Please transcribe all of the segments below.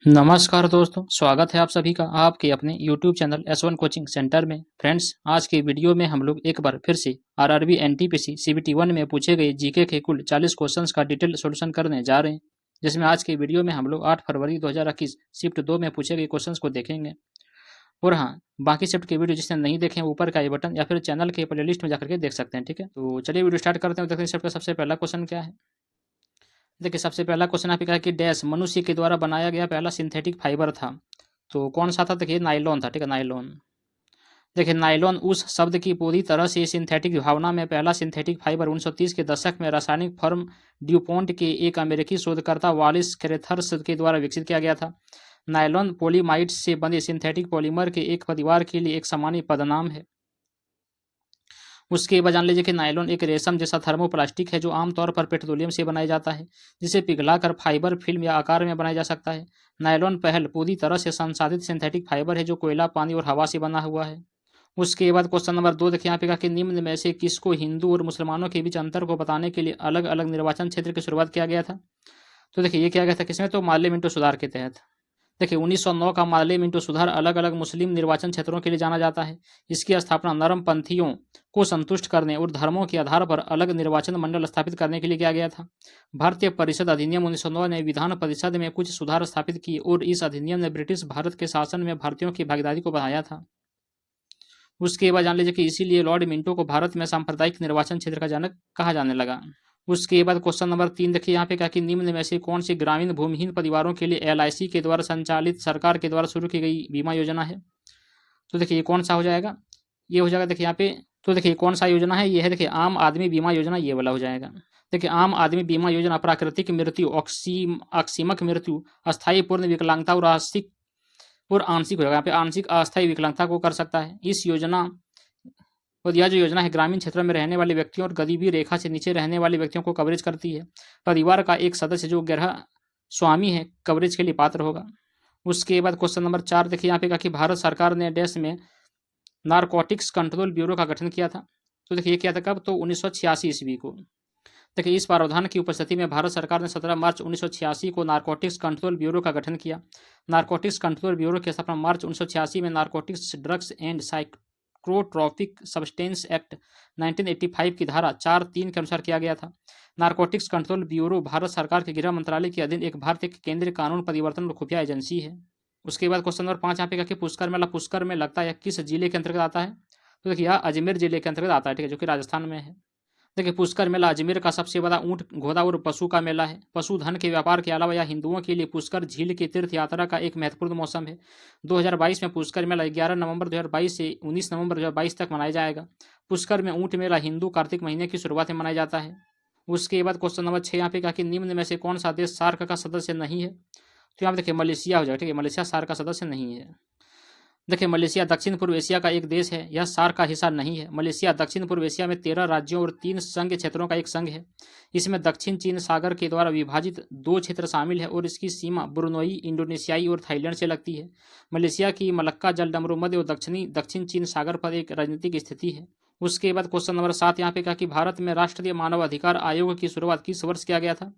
नमस्कार दोस्तों, स्वागत है आप सभी का आपके अपने YouTube channel S1 coaching centre में। फ्रेंड्स, आज के वीडियो में हम लोग एक बार फिर से आरआरबी एनटीपीसी सीबीटी 1 में पूछे गए जीके के कुल 40 क्वेश्चंस का डिटेल सॉल्यूशन करने जा रहे हैं, जिसमें आज के वीडियो में हम लोग 8 फरवरी 2021 शिफ्ट 2 में पूछे गए क्वेश्चंस को देखेंगे। और हाँ, बाकी शिफ्ट के वीडियो जिसने नहीं देखे हैं ऊपर का ये बटन या फिर चैनल के प्लेलिस्ट में जाकर के देख सकते हैं। ठीक है, तो चलिए वीडियो स्टार्ट करते हैं। देखते हैं शिफ्ट का सबसे पहला क्वेश्चन क्या है। देखिए, सबसे पहला क्वेश्चन आपका है कि डैश मनुष्य के द्वारा बनाया गया पहला सिंथेटिक फाइबर था। तो कौन सा था? देखिए, नायलॉन था। ठीक है, नायलॉन। देखिए, नायलॉन उस शब्द की पूरी तरह से सिंथेटिक भावना में पहला सिंथेटिक फाइबर 1930 के दशक में रासायनिक फर्म ड्यूपोंट के एक अमेरिकी शोधकर्ता वालिस कैरेथर्स के द्वारा विकसित किया गया था। नायलॉन पॉलीमाइड से बने सिंथेटिक पॉलीमर के एक परिवार के लिए एक सामान्य पदनाम है। उसके बाद जान लीजिए कि नायलॉन एक रेशम जैसा थर्मोप्लास्टिक है जो आमतौर पर पेट्रोलियम से बनाया जाता है, जिसे पिघलाकर फाइबर फिल्म या आकार में बनाया जा सकता है। नायलॉन पहल पूरी तरह से संसाधित सिंथेटिक फाइबर है जो कोयला, पानी और हवा से बना हुआ है। उसके बाद क्वेश्चन नंबर 2 देखिए, यहाँ पे कहा कि निम्न में से किसको हिंदू और मुसलमानों के बीच अंतर को बताने के लिए अलग अलग निर्वाचन क्षेत्र की शुरुआत किया गया था। तो देखिए, ये किया गया था किसमें? तो मार्ले मिंटो सुधार के तहत। देखिए, 1909 का मार्ले मिंटो सुधार अलग अलग मुस्लिम निर्वाचन क्षेत्रों के लिए जाना जाता है। इसकी स्थापना नरम पंथियों को संतुष्ट करने और धर्मों के आधार पर अलग निर्वाचन मंडल स्थापित करने के लिए किया गया था। भारतीय परिषद अधिनियम 1909 ने विधान परिषद में कुछ सुधार स्थापित किए और इस अधिनियम ने ब्रिटिश भारत के शासन में भारतीयों की भागीदारी को बढ़ाया था। उसके बाद जान लीजिए कि इसीलिए लॉर्ड मिंटो को भारत में सांप्रदायिक निर्वाचन क्षेत्र का जनक कहा जाने लगा। उसके बाद क्वेश्चन नंबर 3 देखिए, यहाँ पे क्या कि निम्न में से कौन सी ग्रामीण भूमिहीन परिवारों के लिए एलआईसी के द्वारा संचालित सरकार के द्वारा शुरू की गई बीमा योजना है? तो देखिए, ये कौन सा हो जाएगा? ये हो जाएगा देखिए यहाँ पे। तो देखिए, कौन सा योजना है? ये है देखिए आम आदमी बीमा योजना, ये वाला हो जाएगा। देखिए, आम आदमी बीमा योजना प्राकृतिक मृत्यु, अकस्मिक मृत्यु, अस्थायी पूर्ण विकलांगता और आंशिक हो जाएगा। यहाँ पे आंशिक अस्थायी विकलांगता को कर सकता है इस योजना। और यह जो योजना है ग्रामीण क्षेत्रों में रहने वाले व्यक्तियों और गरीबी रेखा से नीचे रहने वाले व्यक्तियों को कवरेज करती है। परिवार का एक सदस्य जो गृह स्वामी है कवरेज के लिए पात्र होगा। उसके बाद क्वेश्चन नंबर 4 देखिए, यहाँ पे कहा कि भारत सरकार ने देश में नारकोटिक्स कंट्रोल ब्यूरो का गठन किया था। तो देखिए, ये किया था कब? तो 1986 ईस्वी को। देखिए, इस प्रावधान की उपस्थिति में भारत सरकार ने 17 मार्च 1986 को नारकोटिक्स कंट्रोल ब्यूरो का गठन किया। नारकोटिक्स कंट्रोल ब्यूरो की स्थापना मार्च 1986 में narcotics drugs and psychotropic substance act 1985 की धारा 4(3) के अनुसार किया गया था। नारकोटिक्स कंट्रोल ब्यूरो भारत सरकार के गृह मंत्रालय के अधीन एक भारतीय केंद्रीय कानून परिवर्तन और खुफिया एजेंसी है। उसके बाद क्वेश्चन नंबर 5 यहाँ पे कहा कि पुष्कर में लगता है किस जिले के अंतर्गत आता है? तो देखिए, यह अजमेर जिले के अंतर्गत आता है। ठीक है, जो कि राजस्थान में है। देखिए, पुष्कर मेला अजमेर का सबसे बड़ा ऊंट, घोड़ा और पशु का मेला है। पशुधन के व्यापार के अलावा यह हिंदुओं के लिए पुष्कर झील की तीर्थ यात्रा का एक महत्वपूर्ण मौसम है। 2022 में पुष्कर मेला 11 नवंबर 2022 से 19 नवंबर 2022 तक मनाया जाएगा। पुष्कर में ऊंट मेला हिंदू कार्तिक महीने की शुरुआत में मनाया जाता है। उसके बाद क्वेश्चन नंबर 6 यहाँ पे कहा कि निम्न में से कौन सा देश सार्क का सदस्य नहीं है? तो यहाँ पे देखिए मलेशिया हो जाएगा। ठीक है, मलेशिया सार्क का सदस्य नहीं है। देखिए, मलेशिया दक्षिण पूर्व एशिया का एक देश है। यह सार्क का हिस्सा नहीं है। मलेशिया दक्षिण पूर्व एशिया में 13 राज्यों और 3 संघ क्षेत्रों का एक संघ है। इसमें दक्षिण चीन सागर के द्वारा विभाजित 2 क्षेत्र शामिल है और इसकी सीमा ब्रुनोई, इंडोनेशियाई और थाईलैंड से लगती है। मलेशिया की मलक्का जलडमरू मध्य और दक्षिण चीन सागर पर एक राजनीतिक स्थिति है। उसके बाद क्वेश्चन नंबर 7 यहाँ पे कहा कि भारत में राष्ट्रीय मानव अधिकार आयोग की शुरुआत किस वर्ष किया गया था?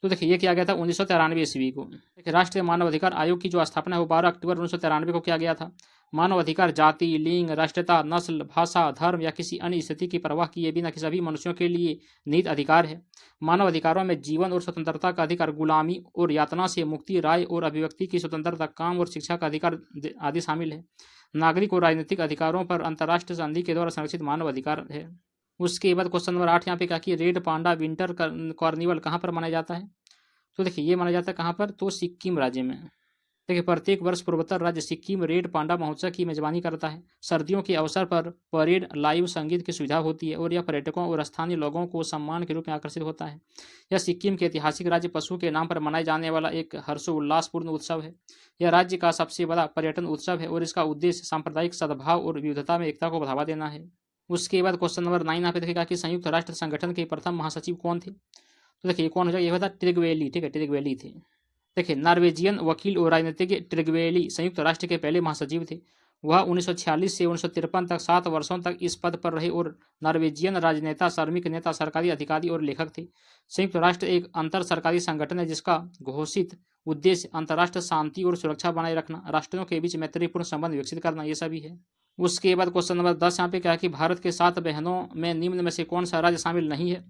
तो देखिए, ये किया गया था 1993 ईस्वी को। देखिए, राष्ट्रीय मानव अधिकार आयोग की जो स्थापना है वो 12 अक्टूबर 1993 को किया गया था। मानव अधिकार जाति, लिंग, राष्ट्रीयता, नस्ल, भाषा, धर्म या किसी अन्य स्थिति की परवाह किए बिना सभी मनुष्यों के लिए निहित अधिकार है। मानव अधिकारों में जीवन और स्वतंत्रता का अधिकार, गुलामी और यातना से मुक्ति, राय और अभिव्यक्ति की स्वतंत्रता, काम और शिक्षा का अधिकार आदि शामिल है। नागरिक और राजनीतिक अधिकारों पर अंतर्राष्ट्रीय संधि के द्वारा संरक्षित मानव अधिकार है। उसके बाद क्वेश्चन नंबर 8 यहाँ पे कहा कि रेड पांडा विंटर कार्निवल कहाँ पर मनाया जाता है? तो देखिए, ये माना जाता है कहाँ पर? तो सिक्किम राज्य में। देखिए, प्रत्येक वर्ष पूर्वोत्तर राज्य सिक्किम रेड पांडा महोत्सव की मेजबानी करता है। सर्दियों के अवसर पर परेड, लाइव संगीत की सुविधा होती है और यह पर्यटकों और स्थानीय लोगों को सम्मान के रूप में आकर्षित होता है। यह सिक्किम के ऐतिहासिक राज्य पशु के नाम पर मनाए जाने वाला एक हर्षोल्लासपूर्ण उत्सव है। यह राज्य का सबसे बड़ा पर्यटन उत्सव है और इसका उद्देश्य सांप्रदायिक सद्भाव और विविधता में एकता को बढ़ावा देना है। उसके बाद क्वेश्चन नंबर 9 यहाँ पे देखिएगा कि संयुक्त राष्ट्र संगठन के प्रथम महासचिव कौन थे? तो देखिए, कौन हो जाएगा? ये था ट्रिगवेली। ठीक है, ट्रिगवेली थे। देखिए, नॉर्वेजियन वकील और राजनीतिज्ञ ट्रिगवेली संयुक्त राष्ट्र के पहले महासचिव थे। वह 1946 से 1953 तक 7 वर्षों तक इस पद पर रहे और नॉर्वेजियन राजनेता, श्रमिक नेता, सरकारी अधिकारी और लेखक थे। संयुक्त राष्ट्र एक अंतर सरकारी संगठन है जिसका घोषित उद्देश्य अंतर्राष्ट्रीय शांति और सुरक्षा बनाए रखना, राष्ट्रों के बीच मैत्रीपूर्ण संबंध विकसित करना, ये सभी है। उसके बाद क्वेश्चन नंबर 10 यहाँ पे क्या है कि भारत के 7 बहनों में निम्न में से कौन सा राज्य शामिल नहीं है।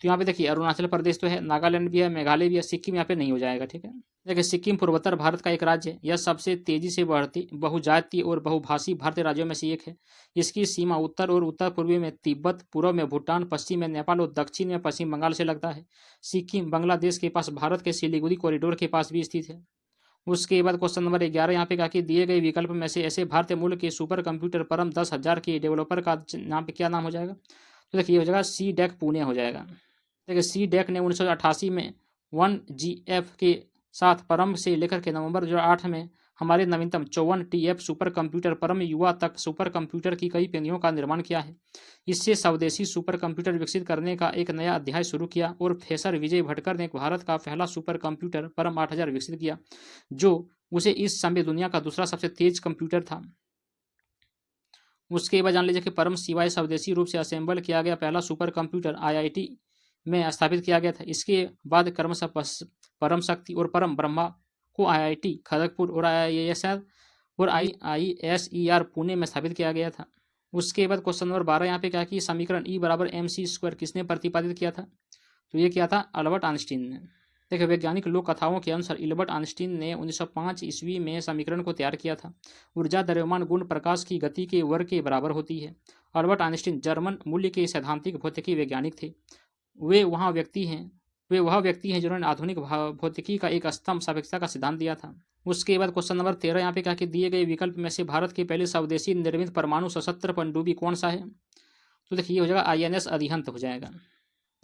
तो यहाँ पे देखिए अरुणाचल प्रदेश तो है, नागालैंड भी है, मेघालय भी है, सिक्किम यहाँ पे नहीं हो जाएगा। ठीक है, देखिए सिक्किम पूर्वोत्तर भारत का एक राज्य है। यह सबसे तेजी से बढ़ती बहुजातीय और बहुभाषी भारतीय राज्यों में से एक है। इसकी सीमा उत्तर और उत्तर पूर्वी में तिब्बत, पूर्व में भूटान, पश्चिम में नेपाल और दक्षिण में पश्चिम बंगाल से लगता है। सिक्किम बांग्लादेश के पास भारत के सिलीगुड़ी कॉरिडोर के पास भी स्थित है। उसके बाद क्वेश्चन नंबर 11 यहाँ पे कहा कि दिए गए विकल्प में से ऐसे भारतीय मूल के सुपर कंप्यूटर परम 10,000 के डेवलपर का नाम पे क्या नाम हो जाएगा। तो देखिए हो जाएगा CDEC पुणे हो जाएगा। देखिए CDEC ने 1988 में 1GF के साथ परम से लेकर के नवंबर 2008 में हमारे नवीनतम 54TF सुपर कंप्यूटर परम युवा तक सुपर कंप्यूटर की कई पीढ़ियों का निर्माण किया है। इससे स्वदेशी सुपर कंप्यूटर विकसित करने का एक नया अध्याय शुरू किया और प्रोफेसर विजय भटकर ने भारत का पहला सुपर कंप्यूटर परम 8000 विकसित किया, जो उसे इस समय दुनिया का दूसरा सबसे तेज कंप्यूटर था। उसके बाद जान लीजिए कि परम सिवाय स्वदेशी रूप से असेंबल किया गया पहला सुपर कंप्यूटर IIT में स्थापित किया गया था। इसके बाद क्रमशः परम शक्ति और परम ब्रह्मा को IIT खड़गपुर और IISR और IISER पुणे में स्थापित किया गया था। उसके बाद क्वेश्चन नंबर 12 यहाँ पे क्या कि समीकरण E = mc² किसने प्रतिपादित किया था। तो ये क्या था, अल्बर्ट आइंस्टीन ने। देखिए वैज्ञानिक लोक कथाओं के अनुसार अल्बर्ट आइंस्टीन ने 1905 ईस्वी में समीकरण को तैयार किया था। ऊर्जा द्रव्यमान गुण प्रकाश की गति के वर्ग के बराबर होती है। अल्बर्ट आइंस्टीन जर्मन मूल्य के सैद्धांतिक भौतिकी वैज्ञानिक थे। वे वह व्यक्ति हैं जिन्होंने आधुनिक भौतिकी का एक स्तंभ सापेक्षता का सिद्धांत दिया था। उसके बाद क्वेश्चन नंबर 13 यहाँ पे क्या कि दिए गए विकल्प में से भारत के पहले स्वदेशी निर्मित परमाणु सशस्त्र पनडुब्बी कौन सा है। तो देखिए ये हो जाएगा INS अरिहंत हो जाएगा।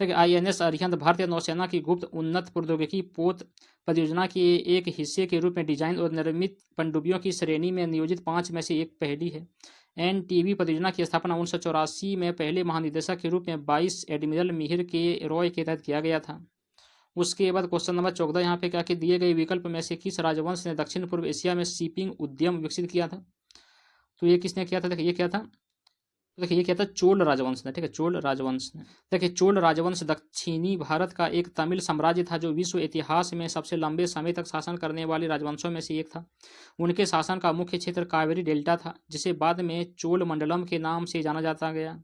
देखिए INS अरिहंत भारतीय नौसेना की गुप्त उन्नत प्रौद्योगिकी पोत परियोजना के एक हिस्से के रूप में डिजाइन और निर्मित पनडुब्बियों की श्रेणी में नियोजित 5 में से एक पहली है। NTB परियोजना की स्थापना 1984 में पहले महानिदेशक के रूप में 22 एडमिरल मिहिर के रॉय के तहत किया गया था। उसके बाद क्वेश्चन नंबर 14 यहाँ पे क्या कि दिए गए विकल्प में से किस राजवंश ने दक्षिण पूर्व एशिया में शिपिंग उद्यम विकसित किया था। तो ये किसने किया था, देखिए ये क्या था, देखिए ये क्या था, चोल राजवंश ने। ठीक है, चोल राजवंश ने। देखिए चोल राजवंश दक्षिणी भारत का एक तमिल साम्राज्य था जो विश्व इतिहास में सबसे लंबे समय तक शासन करने वाले राजवंशों में से एक था। उनके शासन का मुख्य क्षेत्र कावेरी डेल्टा था, जिसे बाद में चोल मंडलम के नाम से जाना जाता गया।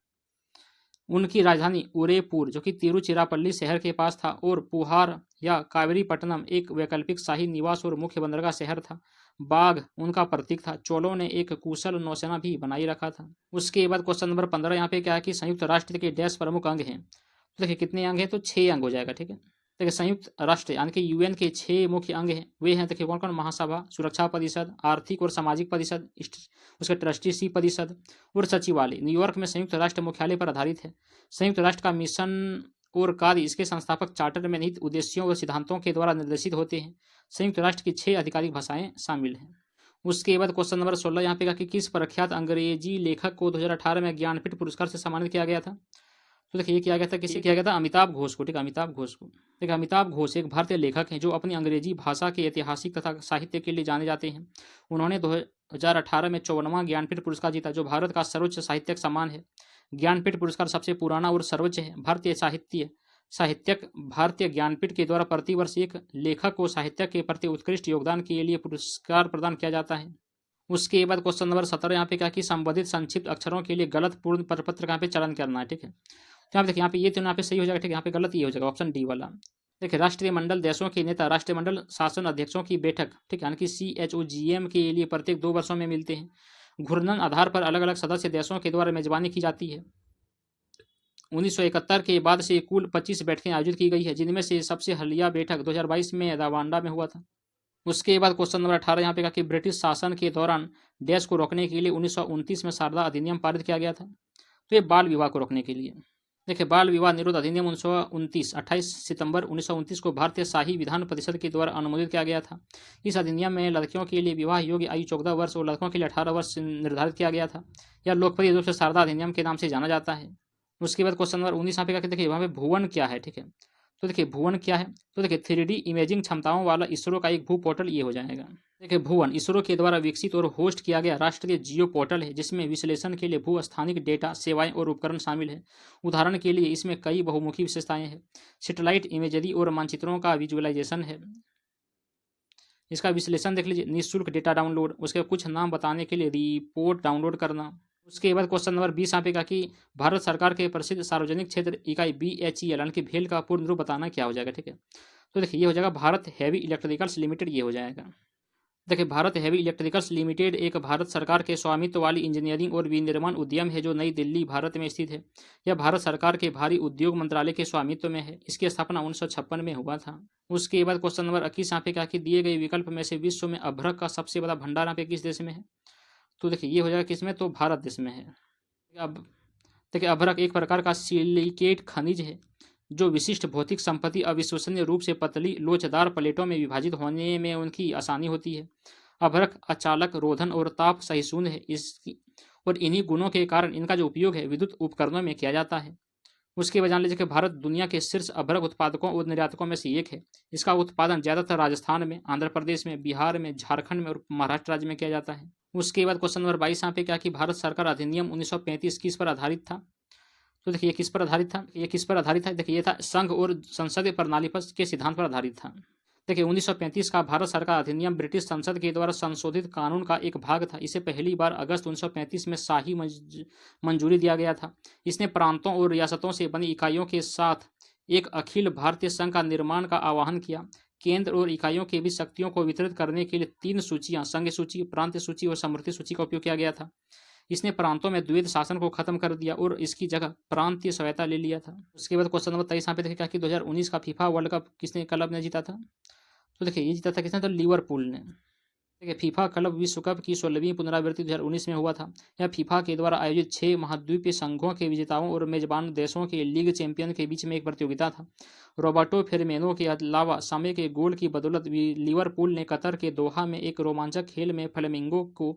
उनकी राजधानी उदयपुर जो कि तिरुचिरापल्ली शहर के पास था और पुहार या कावेरीपट्टनम एक वैकल्पिक शाही निवास और मुख्य बंदरगाह शहर था। बाघ उनका प्रतीक था। चोलों ने एक कुशल नौसेना भी बनाई रखा था। उसके बाद क्वेश्चन नंबर 15 यहाँ पे क्या है कि संयुक्त राष्ट्र के डैश प्रमुख अंग हैं। तो देखिए कितने अंग हैं, तो 6 अंग हो जाएगा। ठीक है, देखिए संयुक्त राष्ट्र यानी कि UN के 6 मुख्य अंग हैं। वे हैं देखिए कौन कौन, महासभा, सुरक्षा परिषद, आर्थिक और सामाजिक परिषद, उसके ट्रस्टीशिप परिषद और सचिवालय। न्यूयॉर्क में संयुक्त राष्ट्र मुख्यालय पर आधारित है। संयुक्त राष्ट्र का मिशन और कार्य इसके संस्थापक चार्टर में निहित उद्देश्यों और सिद्धांतों के द्वारा निर्देशित होते हैं। संयुक्त राष्ट्र की 6 आधिकारिक भाषाएं शामिल हैं। उसके बाद क्वेश्चन नंबर 16 यहाँ पे कहा कि किस प्रख्यात अंग्रेजी लेखक को 2018 में ज्ञानपीठ पुरस्कार से सम्मानित किया गया था। तो देखिए ये किया गया था, किसे किया गया था, अमिताभ घोष को। ठीक है, अमिताभ घोष को। देखिए अमिताभ घोष एक भारतीय लेखक हैं जो अपनी अंग्रेजी भाषा के ऐतिहासिक तथा साहित्य के लिए जाने जाते हैं। उन्होंने 2018 में 54वां ज्ञानपीठ पुरस्कार जीता जो भारत का सर्वोच्च साहित्यिक सम्मान है। ज्ञानपीठ पुरस्कार सबसे पुराना और सर्वोच्च है। भारतीय साहित्यक भारतीय ज्ञानपीठ के द्वारा प्रतिवर्ष एक लेखक को साहित्य के प्रति उत्कृष्ट योगदान के लिए पुरस्कार प्रदान किया जाता है। उसके बाद क्वेश्चन नंबर 17 यहाँ पे क्या कि संबंधित संक्षिप्त अक्षरों के लिए गलत पूर्ण प्रपत्र यहाँ पे चलन करना है। ठीक है, तो यहाँ पे देखिए यहाँ पे ये तो यहाँ पे सही हो जाएगा। ठीक है, यहाँ पे गलत ये हो जाएगा, ऑप्शन डी वाला। देखिए राष्ट्रीय मंडल देशों के नेता राष्ट्रीय मंडल शासन अध्यक्षों की बैठक, ठीक है, यानी कि CHOGM के लिए प्रत्येक 2 वर्षों में मिलते हैं। घूर्णन आधार पर अलग अलग सदस्य देशों के द्वारा मेजबानी की जाती है। 1971 के बाद से कुल 25 बैठकें आयोजित की गई है, जिनमें से सबसे हालिया बैठक 2022 में रवांडा में हुआ था। उसके बाद क्वेश्चन नंबर 18 यहाँ पे कहा कि ब्रिटिश शासन के दौरान देश को रोकने के लिए 1929 में शारदा अधिनियम पारित किया गया था। तो ये बाल विवाह को रोकने के लिए। देखिए बाल विवाह निरोध अधिनियम 1929 28 सितंबर 1929 को भारतीय शाही विधान परिषद के द्वारा अनुमोदित किया गया था। इस अधिनियम में लड़कियों के लिए विवाह योग्य आयु 14 वर्ष और लड़कों के लिए 18 वर्ष निर्धारित किया गया था। यह लोकप्रिय रूप से शारदा अधिनियम के नाम से जाना जाता है। उसके बाद क्वेश्चन नंबर 19 यहाँ पे क्या देखिए वहाँ पे भुवन क्या है। ठीक है, तो देखिए भुवन क्या है, तो देखिए 3D इमेजिंग क्षमताओं वाला इसरो का एक भू पोर्टल ये हो जाएगा। देखिए भुवन इसरो के द्वारा विकसित और होस्ट किया गया राष्ट्रीय जियो पोर्टल है, जिसमें विश्लेषण के लिए भू स्थानिक डेटा, सेवाएं और उपकरण शामिल है। उदाहरण के लिए इसमें कई बहुमुखी विशेषताएं हैं। सैटेलाइट इमेजरी और मानचित्रों का विजुअलाइजेशन है। इसका विश्लेषण देख लीजिए, निःशुल्क डेटा डाउनलोड, उसके कुछ नाम बताने के लिए रिपोर्ट डाउनलोड करना। उसके बाद क्वेश्चन नंबर 20 यहाँ पे कहा कि भारत सरकार के प्रसिद्ध सार्वजनिक क्षेत्र इकाई BHEL यानी कि भेल का पूर्ण रूप बताना क्या हो जाएगा। ठीक है, तो देखिए ये हो जाएगा भारत हैवी इलेक्ट्रिकल्स लिमिटेड, ये हो जाएगा। देखिए भारत हैवी इलेक्ट्रिकल्स लिमिटेड एक भारत सरकार के स्वामित्व वाली इंजीनियरिंग और विनिर्माण उद्यम है जो नई दिल्ली भारत में स्थित है। यह भारत सरकार के भारी उद्योग मंत्रालय के स्वामित्व में है। इसकी स्थापना 1956 में हुआ था। उसके बाद क्वेश्चन नंबर 21 यहाँ पे क्या कि दिए गए विकल्प में से विश्व में अभ्रक का सबसे बड़ा भंडार यहाँ पे किस देश में है। तो देखिए ये हो जाएगा किस में, तो भारत देश में है। अब देखिए अभ्रक एक प्रकार का सिलिकेट खनिज है जो विशिष्ट भौतिक संपत्ति अविश्वसनीय रूप से पतली लोचदार प्लेटों में विभाजित होने में उनकी आसानी होती है। अभ्रक अचालक, रोधन और ताप सहिष्णु है इसकी, और इन्हीं गुणों के कारण इनका जो उपयोग है विद्युत उपकरणों में किया जाता है। उसके बाद जान लीजिए कि भारत दुनिया के शीर्ष अभ्रक उत्पादकों और निर्यातकों में से एक है। इसका उत्पादन ज्यादातर राजस्थान में, आंध्र प्रदेश में, बिहार में, झारखंड में और महाराष्ट्र राज्य में किया जाता है। उसके बाद क्वेश्चन नंबर 22 यहाँ पे क्या कि भारत सरकार अधिनियम 1935 किस पर आधारित था। तो देखिए ये किस पर आधारित था, ये किस पर आधारित था, देखिए ये था संघ और संसदीय प्रणाली पर के सिद्धांत पर आधारित था। देखिए 1935 का भारत सरकार अधिनियम ब्रिटिश संसद के द्वारा संशोधित कानून का एक भाग था। इसे पहली बार अगस्त 1935 में शाही मंजूरी दिया गया था। इसने प्रांतों और रियासतों से बनी इकाइयों के साथ एक अखिल भारतीय संघ का निर्माण का आह्वान किया। केंद्र और इकाइयों के बीच शक्तियों को वितरित करने के लिए 3 सूचियां, संघ सूची, प्रांतीय सूची और समृद्धि सूची का उपयोग किया गया था। इसने प्रांतों में द्वैध शासन को खत्म कर दिया और इसकी जगह प्रांतीय स्वायत्ता ले लिया था। उसके बाद क्वेश्चन नंबर 23 यहाँ पे देखिए क्या कि 2019 का फीफा वर्ल्ड कप किसने क्लब ने जीता था। तो देखिए ये जीता था किसने, तो लिवरपूल ने। देखिए फीफा क्लब विश्व कप की 16वीं पुनरावृत्ति 2019 में हुआ था। यह फीफा के द्वारा आयोजित 6 महाद्वीपीय संघों के विजेताओं और मेजबान देशों के लीग चैंपियन के बीच में एक प्रतियोगिता था। रॉबर्टो फेर्मिनो के अलावा समय के गोल की बदौलत लिवरपूल ने कतर के दोहा में एक रोमांचक खेल में फ्लेमिंगो को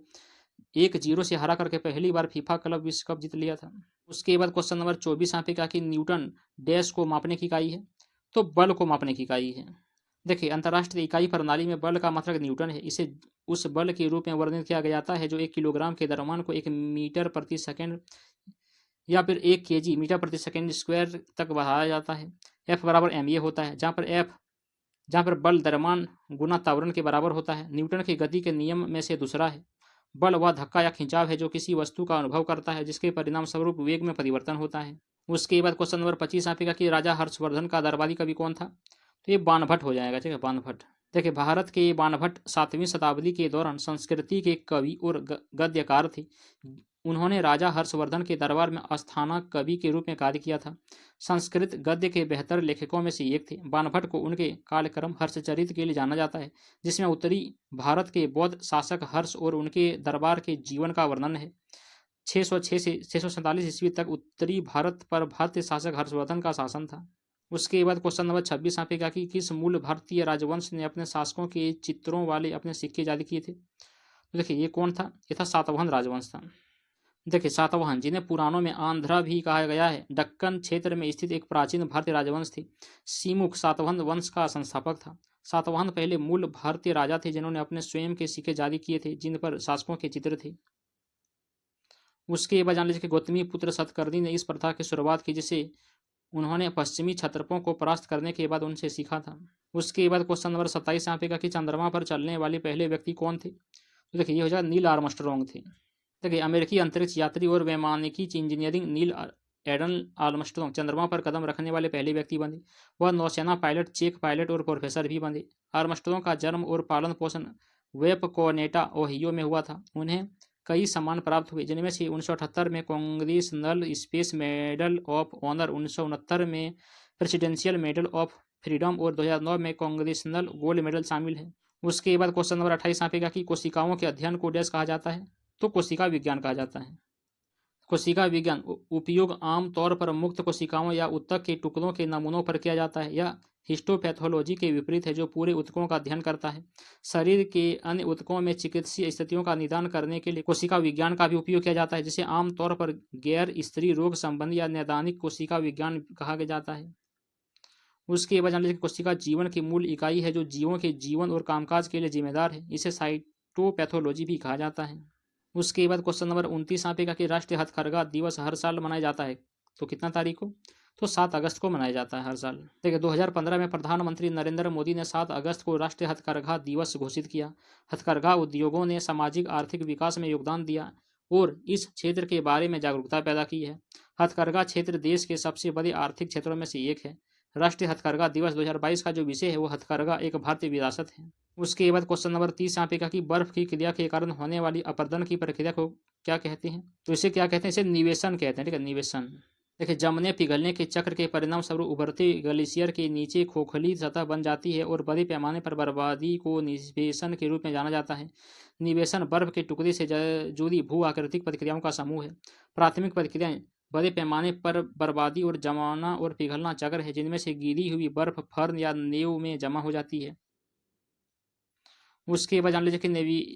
1-0 से हरा करके पहली बार फीफा क्लब विश्व कप जीत लिया था। उसके बाद क्वेश्चन नंबर 24 यहाँ पे क्या कि न्यूटन डैश को मापने की इकाई है, तो बल को मापने की इकाई है। देखिए अंतर्राष्ट्रीय इकाई प्रणाली में बल का मात्रक न्यूटन है। इसे उस बल के रूप में वर्णित किया जाता है जो 1 किलोग्राम के द्रव्यमान को 1 मीटर प्रति सेकंड या फिर 1 kg मीटर प्रति सेकंड स्क्वायर तक बढ़ाया जाता है। F बराबर ma होता है, जहाँ पर बल द्रव्यमान गुना त्वरण के बराबर होता है। न्यूटन की गति के नियम में से दूसरा है। बल वह धक्का या खिंचाव है जो किसी वस्तु का अनुभव करता है जिसके परिणाम स्वरूप वेग में परिवर्तन होता है। उसके बाद क्वेश्चन नंबर 25 यहाँ पे का कि राजा हर्षवर्धन का दरबारी कवि कौन था। तो ये बाणभट्ट हो जाएगा। ठीक है, बाणभट्ट। देखिए भारत के बाणभट्ट 7वीं शताब्दी के दौरान संस्कृति के कवि और गद्यकार थे। उन्होंने राजा हर्षवर्धन के दरबार में आस्थाना कवि के रूप में कार्य किया था। संस्कृत गद्य के बेहतर लेखकों में से एक थे। बाणभट्ट को उनके कालक्रम हर्षचरित के लिए जाना जाता है, जिसमें उत्तरी भारत के बौद्ध शासक हर्ष और उनके दरबार के जीवन का वर्णन है। 606 से 647 ईस्वी तक उत्तरी भारत पर भारतीय शासक हर्षवर्धन का शासन था। उसके बाद क्वेश्चन नंबर 26 यहाँ पे क्या कि किस मूल भारतीय राजवंश ने अपने शासकों के चित्रों वाले अपने सिक्के जारी किए थे। तो देखिए ये कौन था, ये था सातवाहन राजवंश था। देखिए सातवाहन, जिन्हें पुराणों में आंध्रा भी कहा गया है, दक्कन क्षेत्र में स्थित एक प्राचीन भारतीय राजवंश थी। सीमुख सातवाहन वंश का संस्थापक था। सातवाहन पहले मूल भारतीय राजा थे जिन्होंने अपने स्वयं के सिक्के जारी किए थे जिन पर शासकों के चित्र थे। उसके बाद जान लीजिए कि गौतमी पुत्र सतकर्णी ने इस प्रथा की शुरुआत की जिसे उन्होंने पश्चिमी क्षत्रपों को परास्त करने के बाद उनसे सीखा था। उसके बाद क्वेश्चन नंबर 27 यहाँ पे का कि चंद्रमा पर चलने वाले पहले व्यक्ति कौन थे। तो देखिए ये हो जाएगा नील आर्मस्ट्रॉन्ग थे। देखिए अमेरिकी अंतरिक्ष यात्री और वैमानिकी इंजीनियरिंग नील एडल आर्मस्ट्रॉन्ग चंद्रमा पर कदम रखने वाले पहले व्यक्ति बने। वह नौसेना पायलट, चेक पायलट और प्रोफेसर भी बने। आर्मस्ट्रॉन्ग का जन्म और पालन पोषण वेपकोनेटा, ओहियो में हुआ था। उन्हें कई सम्मान प्राप्त हुए जिनमें से 1978 में congressional space medal of honour, 1969 में प्रेसिडेंशियल मेडल ऑफ फ्रीडम और 2009 में कांग्रेसनल गोल्ड मेडल शामिल है। उसके बाद क्वेश्चन नंबर 28 यहाँ पे का कि कोशिकाओं के अध्ययन को डैश कहा जाता है, तो कोशिका विज्ञान कहा जाता है। कोशिका विज्ञान उपयोग आम तौर पर मुक्त कोशिकाओं या ऊतक के टुकड़ों के नमूनों पर किया जाता है। यह हिस्टोपैथोलॉजी के विपरीत है जो पूरे ऊतकों का अध्ययन करता है। शरीर के अन्य ऊतकों में चिकित्सीय स्थितियों का निदान करने के लिए कोशिका विज्ञान का भी उपयोग किया जाता है, जिसे आमतौर पर गैर स्त्री रोग संबंधी या नैदानिक कोशिका विज्ञान कहा जाता है। उसके बाद जान लीजिए कोशिका जीवन की मूल इकाई है जो जीवों के जीवन और कामकाज के लिए जिम्मेदार है। इसे साइटोपैथोलॉजी भी कहा जाता है। उसके बाद क्वेश्चन नंबर 29 यहाँ पे कहा कि राष्ट्रीय हथकरघा दिवस हर साल मनाया जाता है, तो कितना तारीख को? तो 7 अगस्त को मनाया जाता है हर साल। देखिए 2015 में प्रधानमंत्री नरेंद्र मोदी ने 7 अगस्त को राष्ट्रीय हथकरघा दिवस घोषित किया। हथकरघा उद्योगों ने सामाजिक आर्थिक विकास में योगदान दिया और इस क्षेत्र के बारे में जागरूकता पैदा की है। हथकरघा क्षेत्र देश के सबसे बड़े आर्थिक क्षेत्रों में से एक है। राष्ट्रीय हथकरघा दिवस 2022 का जो विषय है वो हथकरघा एक भारतीय विरासत है। उसके बाद क्वेश्चन नंबर 30 यहाँ पे कहा कि बर्फ की क्रिया के कारण होने वाली अपरदन की प्रक्रिया को क्या कहते हैं? तो इसे क्या कहते हैं? इसे निवेशन कहते हैं। ठीक है, निवेशन। देखिए जमने पिघलने के चक्र के परिणाम स्वरूप उभरते ग्लेशियर के नीचे खोखली सतह बन जाती है और बड़े पैमाने पर बर्बादी को निवेशन के रूप में जाना जाता है। निवेशन बर्फ के टुकड़े से जुड़ी भू आकृतिक प्रक्रियाओं का समूह है। प्राथमिक प्रक्रियाएं बड़े पैमाने पर बर्बादी और जमाना और पिघलना चक्र है, जिनमें से गिरी हुई बर्फ फर्न या नेव में जमा हो जाती है। उसके बाद जान लीजिए कि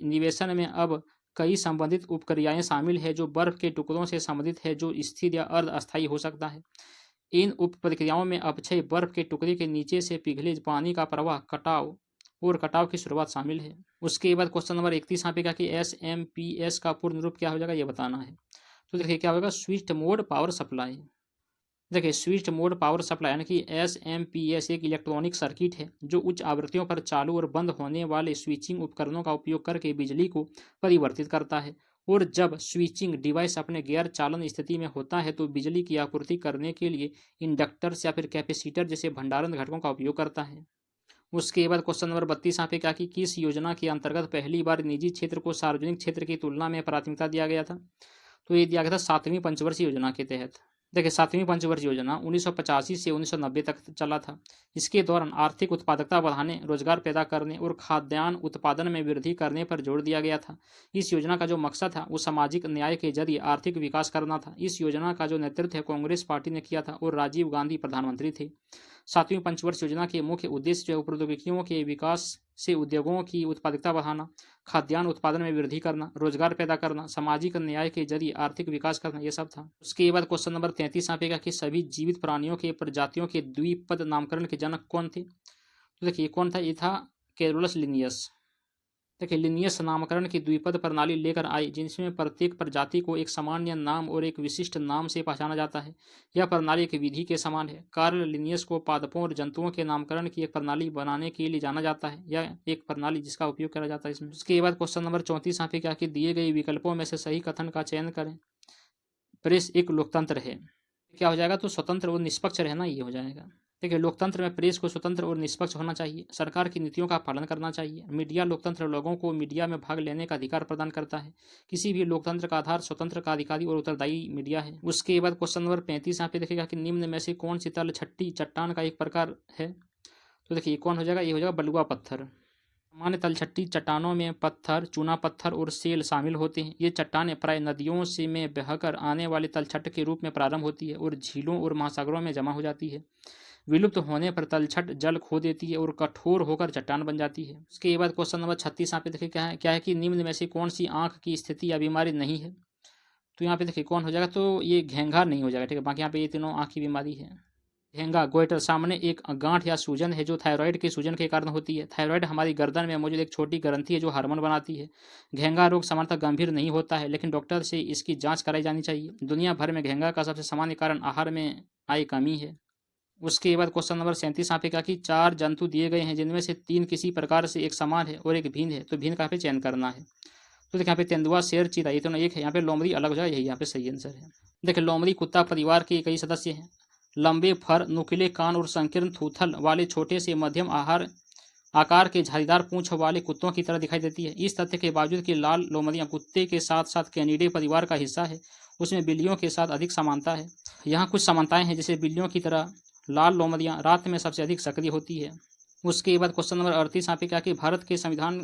निवेशन में अब कई संबंधित उपक्रियाएं शामिल है जो बर्फ के टुकड़ों से संबंधित है, जो स्थिर या अर्ध अस्थायी हो सकता है। इन उप प्रक्रियाओं में अपक्षय बर्फ के टुकड़े के नीचे से पिघले पानी का प्रवाह, कटाव की शुरुआत शामिल है। उसके बाद क्वेश्चन नंबर 31 यहाँ पे क्या कि SMPS का पूर्ण रूप क्या हो जाएगा ये बताना है। तो देखिए क्या होगा, स्विच्ड मोड पावर सप्लाई। देखिए स्विच्ड मोड पावर सप्लाई यानी कि SMPS एक इलेक्ट्रॉनिक सर्किट है जो उच्च आवृत्तियों पर चालू और बंद होने वाले स्विचिंग उपकरणों का उपयोग करके बिजली को परिवर्तित करता है। और जब स्विचिंग डिवाइस अपने गैर चालन स्थिति में होता है तो बिजली की आपूर्ति करने के लिए इंडक्टर्स या फिर कैपेसिटर जैसे भंडारण घटकों का उपयोग करता है। उसके बाद क्वेश्चन नंबर 32 यहाँ पे क्या कि किस योजना के अंतर्गत पहली बार निजी क्षेत्र को सार्वजनिक क्षेत्र की तुलना में प्राथमिकता दिया गया था? तो ये दिया गया था 7वीं पंचवर्षीय योजना के तहत। देखिए 7वीं पंचवर्षीय योजना 1985 से 1990 तक चला था। इसके दौरान आर्थिक उत्पादकता बढ़ाने, रोजगार पैदा करने और खाद्यान्न उत्पादन में वृद्धि करने पर जोर दिया गया था। इस योजना का जो मकसद था वो सामाजिक न्याय के जरिए आर्थिक विकास करना था। इस योजना का जो नेतृत्व है कांग्रेस पार्टी ने किया था और राजीव गांधी प्रधानमंत्री थे। 7वीं पंचवर्षीय योजना के मुख्य उद्देश्य जो है प्रौद्योगिकियों के विकास से उद्योगों की उत्पादकता बढ़ाना, खाद्यान्न उत्पादन में वृद्धि करना, रोजगार पैदा करना, सामाजिक न्याय के जरिए आर्थिक विकास करना, ये सब था। उसके बाद क्वेश्चन नंबर 33 यहाँ पे कि सभी जीवित प्राणियों के प्रजातियों के द्विपद नामकरण के जनक कौन थे? तो देखिए कौन था, ये था कैरोलस लिनियस। देखिए लिनियस नामकरण की द्विपद प्रणाली लेकर आई जिसमें प्रत्येक प्रजाति को एक सामान्य नाम और एक विशिष्ट नाम से पहचाना जाता है। यह प्रणाली एक विधि के समान है। कार्ल लिनियस को पादपों और जंतुओं के नामकरण की एक प्रणाली बनाने के लिए जाना जाता है। यह एक प्रणाली जिसका उपयोग करा जाता है इसमें। उसके बाद क्वेश्चन नंबर 34 यहाँ पे क्या कि दिए गए विकल्पों में से सही कथन का चयन करें। प्रेस एक लोकतंत्र है, क्या हो जाएगा? तो स्वतंत्र और निष्पक्ष रहना ये हो जाएगा। देखिए लोकतंत्र में प्रेस को स्वतंत्र और निष्पक्ष होना चाहिए, सरकार की नीतियों का पालन करना चाहिए। मीडिया लोकतंत्र लोगों को मीडिया में भाग लेने का अधिकार प्रदान करता है। किसी भी लोकतंत्र का आधार स्वतंत्र का अधिकारी और उत्तरदायी मीडिया है। उसके बाद क्वेश्चन नंबर 35 यहाँ पे देखिएगा कि निम्न में से कौन सी तलछटी चट्टान का एक प्रकार है? तो देखिए कौन हो जाएगा, ये हो जाएगा बलुआ पत्थर। सामान्य तलछटी चट्टानों में पत्थर, चूना पत्थर और सेल शामिल होते हैं। ये चट्टानें प्राय नदियों से में बहकर आने वाले तलछट के रूप में प्रारंभ होती है और झीलों और महासागरों में जमा हो जाती है। विलुप्त होने पर तलछट जल खो देती है और कठोर होकर चट्टान बन जाती है। उसके बाद क्वेश्चन नंबर 36 यहाँ पे देखिए क्या है कि निम्न में से कौन सी आंख की स्थिति या बीमारी नहीं है? तो यहाँ पे देखिए कौन हो जाएगा, तो ये घेंघा नहीं हो जाएगा। ठीक है, बाकी यहाँ पे ये तीनों आंख की बीमारी है। घेंघा गोइटर सामने एक गांठ या सूजन है जो थायराइड के सूजन के कारण होती है। थायराइड हमारी गर्दन में मौजूद एक छोटी ग्रंथि है जो हार्मोन बनाती है। घेंघा रोग सामान्यतः गंभीर नहीं होता है, लेकिन डॉक्टर से इसकी जांच कराई जानी चाहिए। दुनिया भर में घेंघा का सबसे सामान्य कारण आहार में आई कमी है। उसके बाद क्वेश्चन नंबर 37 यहाँ पे क्या कि 4 जंतु दिए गए हैं जिनमें से 3 किसी प्रकार से एक समान है और एक भिन्न है, तो भिन्न का पे चयन करना है। तो देखिए यहाँ पे तेंदुआ, शेर, चीता ये दोनों एक है। यहाँ पे लोमड़ी अलग हो जाए, यही यहाँ पे सही आंसर है। देखिए लोमड़ी कुत्ता परिवार के कई सदस्य हैं। लंबे फर, नुकीले कान और संकीर्ण थूथल वाले छोटे से मध्यम आकार के झाड़ीदार पूंछ वाले कुत्तों की तरह दिखाई देती है। इस तथ्य के बावजूद कि लाल लोमड़ियाँ कुत्ते के साथ साथ कैनिडे परिवार का हिस्सा है, उसमें बिल्लियों के साथ अधिक समानता है। यहाँ कुछ समानताएं हैं, जैसे बिल्लियों की तरह लाल लोमड़ियाँ रात में सबसे अधिक सक्रिय होती है। उसके बाद क्वेश्चन नंबर 38 यहाँ पे क्या कि भारत के संविधान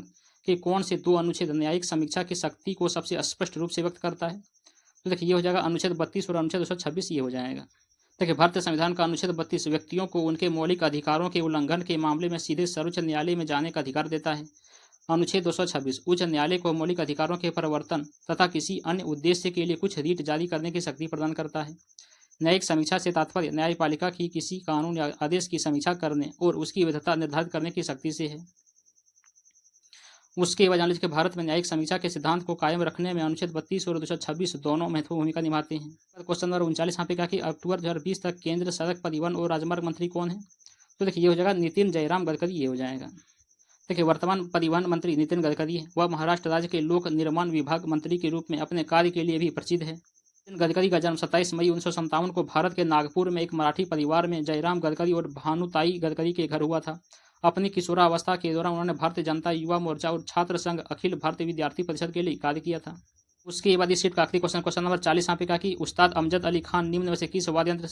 के कौन से 2 अनुच्छेद न्यायिक समीक्षा की शक्ति को सबसे स्पष्ट रूप से व्यक्त करता है? तो देखिए ये हो जाएगा अनुच्छेद 32 और अनुच्छेद 226, ये हो जाएगा। देखिए भारतीय संविधान का अनुच्छेद 32 व्यक्तियों को उनके मौलिक अधिकारों के उल्लंघन के मामले में सीधे सर्वोच्च न्यायालय में जाने का अधिकार देता है। अनुच्छेद 226 उच्च न्यायालय को मौलिक अधिकारों के परिवर्तन तथा किसी अन्य उद्देश्य के लिए कुछ रीट जारी करने की शक्ति प्रदान करता है। न्यायिक समीक्षा से तात्पर्य न्यायपालिका की किसी कानून या आदेश की समीक्षा करने और उसकी वैधता निर्धारित करने की शक्ति से है। उसके बाद जान लीजिए कि भारत में न्यायिक समीक्षा के सिद्धांत को कायम रखने में अनुच्छेद 32 और 226 दोनों महत्वपूर्ण भूमिका निभाते हैं। क्वेश्चन नंबर 39 यहाँ पे कहा कि अक्टूबर 2020 तक केंद्र सड़क परिवहन और राजमार्ग मंत्री कौन है? तो देखिए ये हो जाएगा नितिन जयराम गडकरी, ये हो जाएगा। देखिए वर्तमान परिवहन मंत्री नितिन गडकरी है। वह महाराष्ट्र राज्य के लोक निर्माण विभाग मंत्री के रूप में अपने कार्य के लिए भी प्रसिद्ध है। नितिन गडकरी का जन्म 27 मई 1957 को भारत के नागपुर में एक मराठी परिवार में जयराम गडकरी और भानुताई गडकरी के घर हुआ था। अपनी किशोरावस्था के दौरान उन्होंने भारतीय जनता युवा मोर्चा और छात्र संघ अखिल भारतीय विद्यार्थी परिषद के लिए कार्य किया था। उसके बाद इस सीट का आखिरी क्वेश्चन नंबर 40 यहाँ पे कहा कि उस्ताद अमजद अली खान निम्न में से किस वाद्य यंत्र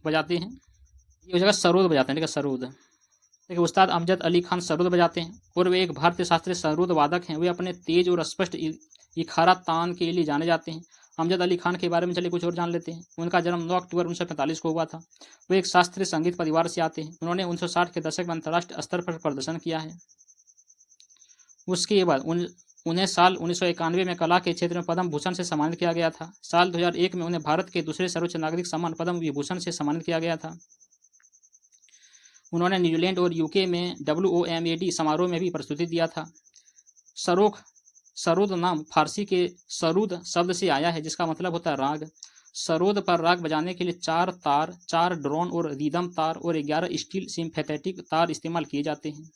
बजाते हैं? ये हो जाएगा सरोद बजाते हैं। ठीक है, सरोद। देखिए उस्ताद अमजद अली खान सरोद बजाते हैं और वे एक भारतीय शास्त्रीय सरोद वादक हैं। वे अपने तेज और स्पष्ट इखारा तान के लिए जाने जाते हैं। अमजद अली खान के बारे में चलिए कुछ और जान लेते हैं। उनका जन्म 9 अक्टूबर 1945 को हुआ था। वे एक शास्त्रीय संगीत परिवार से आते हैं। उन्होंने 1960 के दशक में अंतर्राष्ट्रीय स्तर पर प्रदर्शन किया है। उसके बाद उन्हें साल 1991 में कला के क्षेत्र में पद्म भूषण से सम्मानित किया गया था। साल 2001 में उन्हें भारत के दूसरे सर्वोच्च नागरिक सम्मान पद्म विभूषण से सम्मानित किया गया था। उन्होंने न्यूजीलैंड और यूके में WOMAD समारोह में भी प्रस्तुति दिया था। सरोद नाम फारसी के सरूद शब्द से आया है, जिसका मतलब होता है राग। सरोद पर राग बजाने के लिए 4 तार, 4 ड्रोन और रिदम तार और 11 स्टील सिम्फेथेटिक तार इस्तेमाल किए जाते हैं।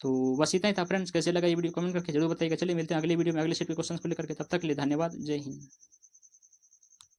तो बस इतना ही था फ्रेंड्स। कैसे लगा ये वीडियो कमेंट करके जरूर बताइएगा। चलिए मिलते हैं अगले वीडियो में अगले सेट के क्वेश्चन को लेकर के। तब तक के लिए धन्यवाद। जय हिंद।